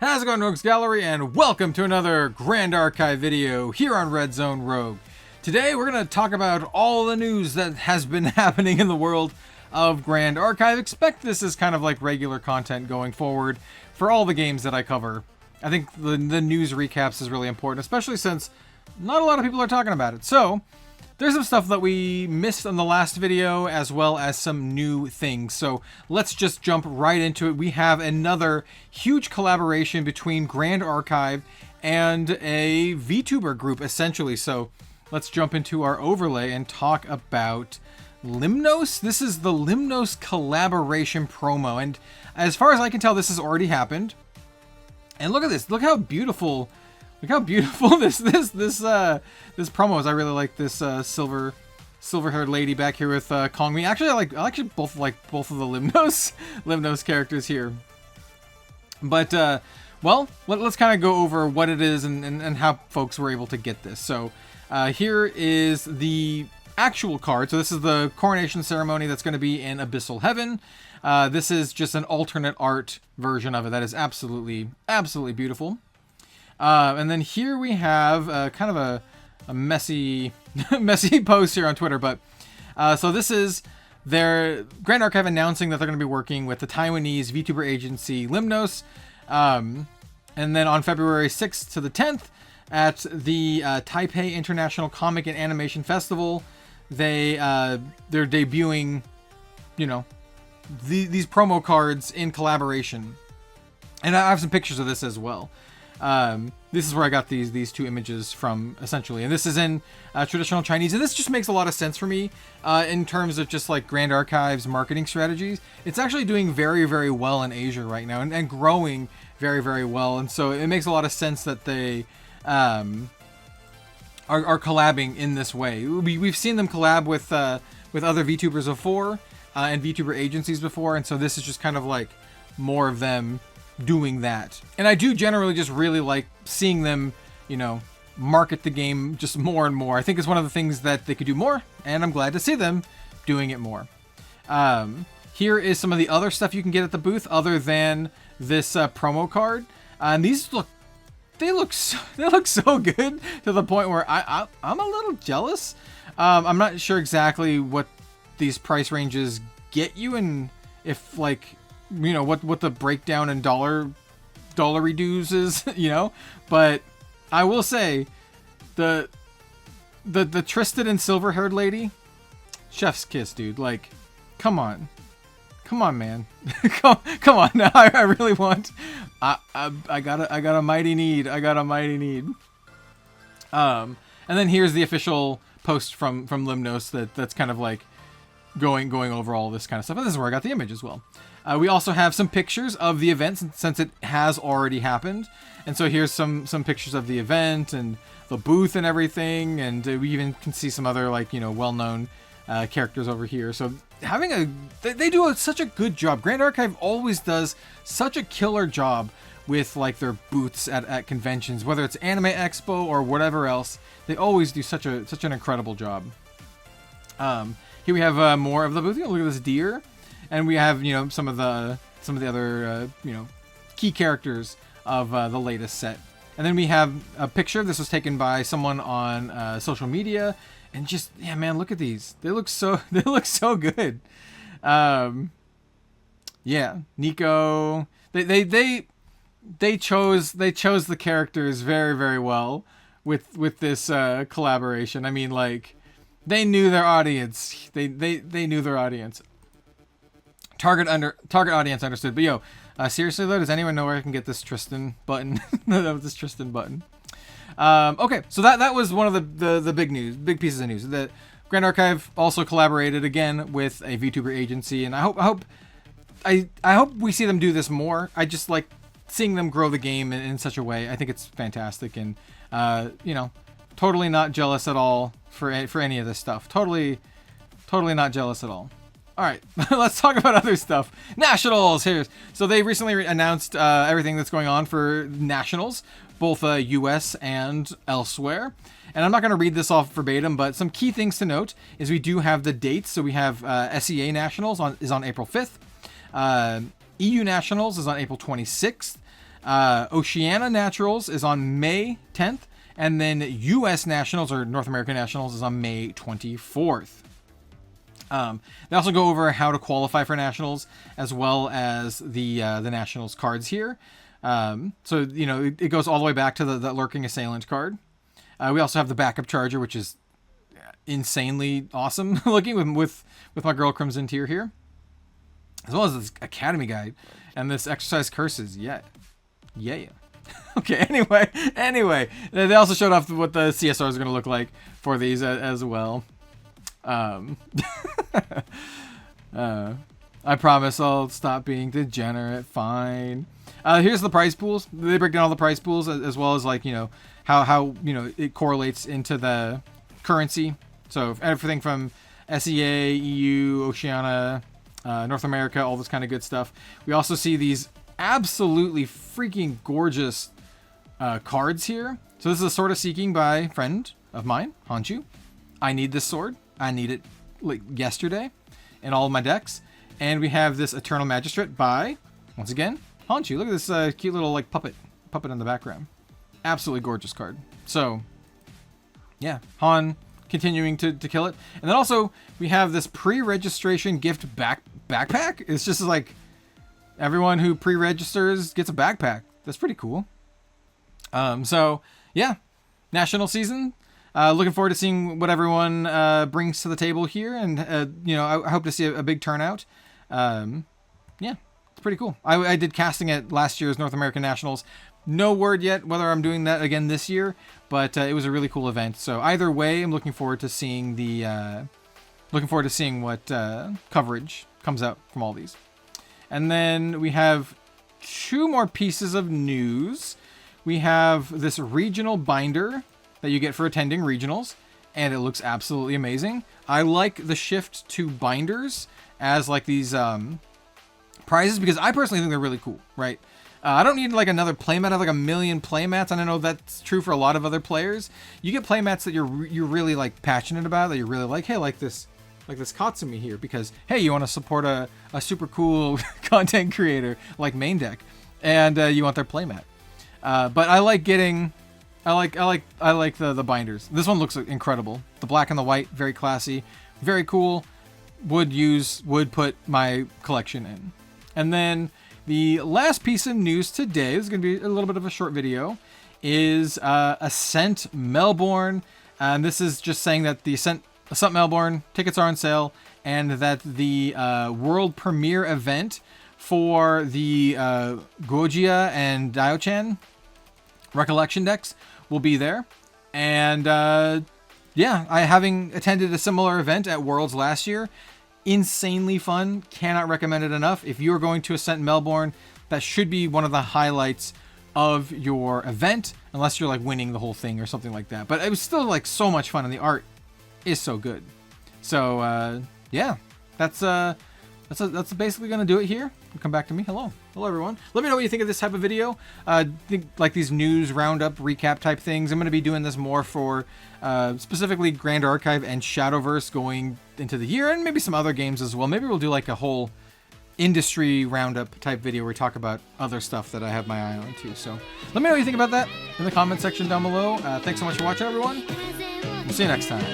How's it going, Rogues Gallery, and welcome to another Grand Archive video here on Red Zone Rogue. Today we're going to talk about all the news that has been happening in the world of Grand Archive. Expect this as kind of like regular content going forward for all the games that I cover. I think the news recaps is really important, especially since not a lot of people are talking about it. So there's some stuff that we missed in the last video, as well as some new things. So let's just jump right into it. We have another huge collaboration between Grand Archive and a VTuber group, essentially. So let's jump into our overlay and talk about Limnos. This is the Limnos collaboration promo. And as far as I can tell, this has already happened. And look at this. Look how beautiful... Look how beautiful this promo is. I really like this silver-haired lady back here with Kongmi. Actually, I actually both like both of the Limnos characters here. But well, let's kind of go over what it is and how folks were able to get this. So here is the actual card. So this is the coronation ceremony that's going to be in Abyssal Heaven. This is just an alternate art version of it that is absolutely beautiful. And then here we have kind of a messy post here on Twitter. But so this is their Grand Archive announcing that they're going to be working with the Taiwanese VTuber agency Limnos. And then on February 6th to the 10th at the Taipei International Comic and Animation Festival, they're debuting, you know, these promo cards in collaboration. And I have some pictures of this as well. This is where I got these two images from, essentially. And this is in traditional Chinese. And this just makes a lot of sense for me in terms of just like Grand Archive's marketing strategies. It's actually doing very, very well in Asia right now and growing very, very well. And so it makes a lot of sense that they are collabing in this way. We've seen them collab with other VTubers before and VTuber agencies before. And so this is just kind of like more of them doing that. And I do generally just really like seeing them, you know, market the game just more and more. I think it's one of the things that they could do more, and I'm glad to see them doing it more. Here is some of the other stuff you can get at the booth other than this promo card. And these look so good to the point where I'm a little jealous. I'm not sure exactly what these price ranges get you, and if like, you know, what the breakdown in dollar reduce is, you know, but I will say the Tristan and silver-haired lady, chef's kiss, dude. Like, come on, man. come on now. I really want, I got a mighty need. And then here's the official post from Limnos that's kind of like going over all this kind of stuff. And this is where I got the image as well. We also have some pictures of the event since it has already happened. And so here's some pictures of the event and the booth and everything. And we even can see some other, like, you know, well-known characters over here. So they do such a good job. Grand Archive always does such a killer job with like their booths at conventions, whether it's Anime Expo or whatever else. They always do such an incredible job. Here we have more of the booth. Look at this deer. And we have, you know, some of the other, you know, key characters of the latest set. And then we have a picture. This was taken by someone on social media, and just, yeah, man, look at these. They look so good. Yeah, Nico. They chose the characters very, very well with this collaboration. I mean, like, they knew their audience. They knew their audience. Target audience understood. But yo, seriously though, does anyone know where I can get this Tristan button? This Tristan button. Okay, so that was one of the big pieces of news. The Grand Archive also collaborated again with a VTuber agency, and I hope we see them do this more. I just like seeing them grow the game in such a way. I think it's fantastic, and you know, totally not jealous at all for any of this stuff. Totally not jealous at all. All right, let's talk about other stuff. Nationals here. So they recently announced everything that's going on for Nationals, both US and elsewhere. And I'm not going to read this off verbatim, but some key things to note is we do have the dates. So we have SEA Nationals is on April 5th. EU Nationals is on April 26th. Oceania Naturals is on May 10th, and then U.S. Nationals, or North American Nationals, is on May 24th. They also go over how to qualify for Nationals, as well as the Nationals cards here. So, you know, it goes all the way back to the Lurking Assailant card. We also have the Backup Charger, which is insanely awesome looking with my girl Crimson Tier here. As well as this Academy Guide and this Exercise Curses. Yeah. Okay, anyway. They also showed off what the CSRs are going to look like for these as well. I promise I'll stop being degenerate. Fine. Here's the prize pools. They break down all the prize pools as well as, like, you know, how you know it correlates into the currency. So everything from SEA, EU, Oceania, North America, all this kind of good stuff. We also see these absolutely freaking gorgeous cards here. So this is a Sword of Seeking by a friend of mine, Hanchu. I need this sword. I need it like yesterday in all of my decks. And we have this Eternal Magistrate by, once again, Hanchu. Look at this cute little like puppet in the background. Absolutely gorgeous card. So yeah, Han continuing to kill it. And then also we have this pre-registration gift backpack. It's just like everyone who pre-registers gets a backpack. That's pretty cool. So yeah, national season. Looking forward to seeing what everyone brings to the table here, and you know, I hope to see a big turnout. Yeah, it's pretty cool. I did casting at last year's North American Nationals. No word yet whether I'm doing that again this year, but it was a really cool event. So either way, I'm looking forward to seeing what coverage comes out from all these. And then we have 2 more pieces of news. We have this regional binder that you get for attending regionals, and it looks absolutely amazing. I like the shift to binders as like these prizes, because I personally think they're really cool, right? I don't need like another playmat. I have like a million playmats, and I know that's true for a lot of other players. You get playmats that you're really like passionate about, that you're really like, hey, like this Katsumi here, because hey, you want to support a super cool content creator like Main Deck, and you want their playmat. But I like getting, I like the binders. This one looks incredible. The black and the white, very classy, very cool. Would put my collection in. And then the last piece of news today, this is going to be a little bit of a short video, is Ascent Melbourne. And this is just saying that the Ascent Melbourne tickets are on sale, and that the world premiere event for the Gojia and Daio-chan Recollection decks will be there. And yeah, having attended a similar event at Worlds last year, insanely fun. Cannot recommend it enough. If you are going to Ascent Melbourne, that should be one of the highlights of your event, unless you're like winning the whole thing or something like that. But it was still like so much fun, and the art is so good. So yeah, that's basically gonna do it here. Come back to me. Hello everyone. Let me know what you think of this type of video. Think like these news roundup recap type things. I'm gonna be doing this more for specifically Grand Archive and Shadowverse going into the year, and maybe some other games as well. Maybe we'll do like a whole industry roundup type video where we talk about other stuff that I have my eye on too. So let me know what you think about that in the comment section down below. Thanks so much for watching, everyone. We'll see you next time.